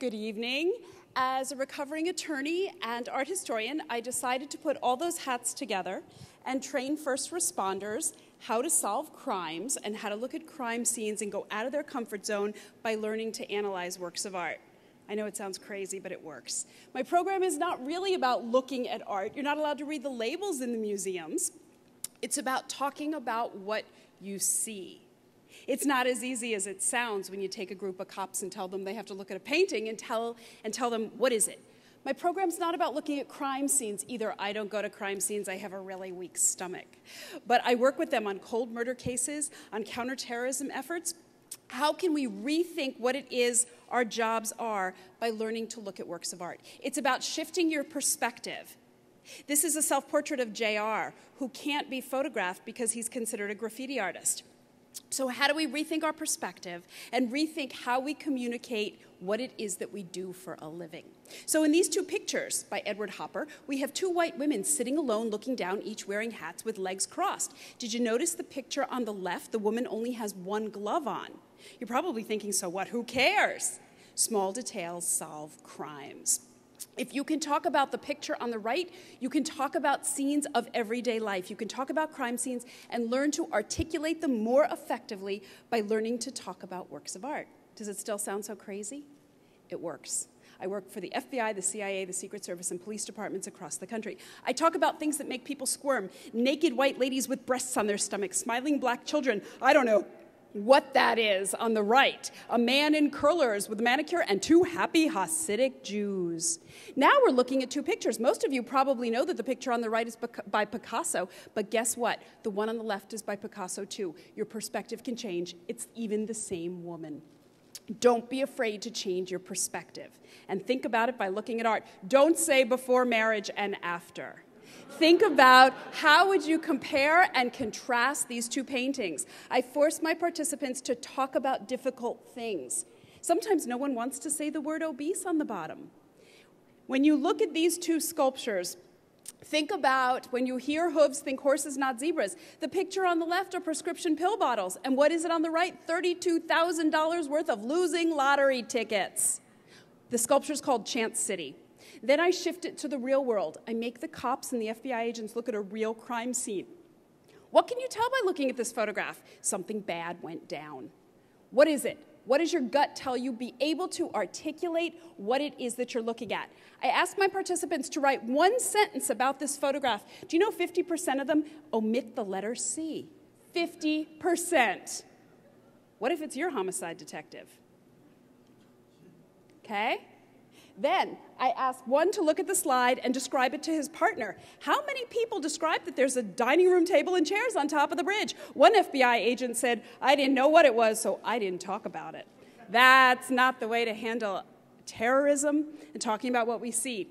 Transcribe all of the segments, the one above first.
Good evening. As a recovering attorney and art historian, I decided to put all those hats together and train first responders how to solve crimes and how to look at crime scenes and go out of their comfort zone by learning to analyze works of art. I know it sounds crazy, but it works. My program is not really about looking at art. You're not allowed to read the labels in the museums. It's about talking about what you see. It's not as easy as it sounds when you take a group of cops and tell them they have to look at a painting and tell them, what is it? My program's not about looking at crime scenes either. I don't go to crime scenes. I have a really weak stomach. But I work with them on cold murder cases, on counterterrorism efforts. How can we rethink what it is our jobs are by learning to look at works of art? It's about shifting your perspective. This is a self-portrait of JR, who can't be photographed because he's considered a graffiti artist. So how do we rethink our perspective and rethink how we communicate what it is that we do for a living? So in these two pictures by Edward Hopper, we have two white women sitting alone looking down, each wearing hats with legs crossed. Did you notice the picture on the left? The woman only has one glove on. You're probably thinking, so what? Who cares? Small details solve crimes. If you can talk about the picture on the right, you can talk about scenes of everyday life. You can talk about crime scenes and learn to articulate them more effectively by learning to talk about works of art. Does it still sound so crazy? It works. I work for the FBI, the CIA, the Secret Service, and police departments across the country. I talk about things that make people squirm. Naked white ladies with breasts on their stomachs, smiling black children. I don't know what that is on the right. A man in curlers with a manicure and two happy Hasidic Jews. Now we're looking at two pictures. Most of you probably know that the picture on the right is by Picasso, but guess what? The one on the left is by Picasso too. Your perspective can change. It's even the same woman. Don't be afraid to change your perspective. And think about it by looking at art. Don't say before marriage and after. Think about how would you compare and contrast these two paintings. I force my participants to talk about difficult things. Sometimes no one wants to say the word obese on the bottom. When you look at these two sculptures, think about, when you hear hooves, think horses, not zebras. The picture on the left are prescription pill bottles. And what is it on the right? $32,000 worth of losing lottery tickets. The sculpture's called Chance City. Then I shift it to the real world. I make the cops and the FBI agents look at a real crime scene. What can you tell by looking at this photograph? Something bad went down. What is it? What does your gut tell you? Be able to articulate what it is that you're looking at. I ask my participants to write one sentence about this photograph. Do you know 50% of them omit the letter C? 50%. What if it's your homicide detective? Okay? Then I ask one to look at the slide and describe it to his partner. How many people describe that there's a dining room table and chairs on top of the bridge? One FBI agent said, I didn't know what it was, so I didn't talk about it. That's not the way to handle terrorism and talking about what we see.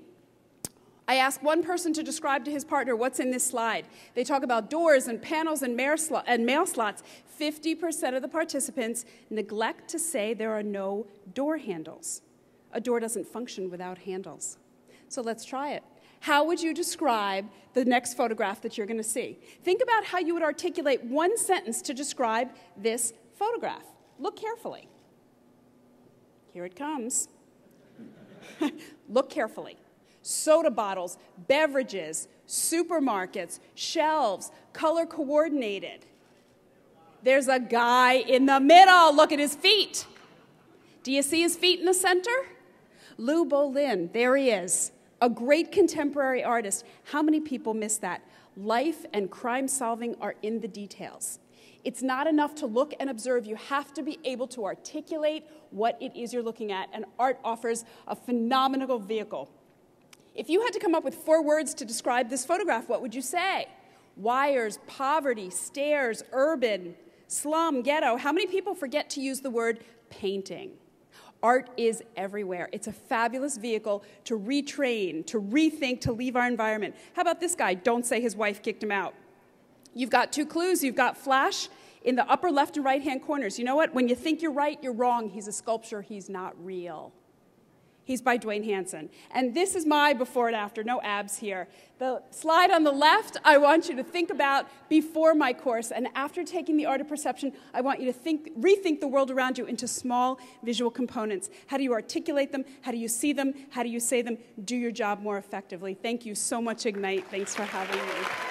I ask one person to describe to his partner what's in this slide. They talk about doors and panels and mail slots. 50% of the participants neglect to say there are no door handles. A door doesn't function without handles. So let's try it. How would you describe the next photograph that you're going to see? Think about how you would articulate one sentence to describe this photograph. Look carefully. Here it comes. Look carefully. Soda bottles, beverages, supermarkets, shelves, color coordinated. There's a guy in the middle. Look at his feet. Do you see his feet in the center? Lou Bolin, there he is, a great contemporary artist. How many people miss that? Life and crime solving are in the details. It's not enough to look and observe. You have to be able to articulate what it is you're looking at, and art offers a phenomenal vehicle. If you had to come up with 4 words to describe this photograph, what would you say? Wires, poverty, stairs, urban, slum, ghetto. How many people forget to use the word painting? Art is everywhere. It's a fabulous vehicle to retrain, to rethink, to leave our environment. How about this guy? Don't say his wife kicked him out. You've got 2 clues. You've got Flash in the upper left and right-hand corners. You know what? When you think you're right, you're wrong. He's a sculpture. He's not real. He's by Dwayne Hansen. And this is my before and after, no abs here. The slide on the left, I want you to think about before my course, and after taking the art of perception, I want you to rethink the world around you into small visual components. How do you articulate them? How do you see them? How do you say them? Do your job more effectively. Thank you so much, Ignite. Thanks for having me.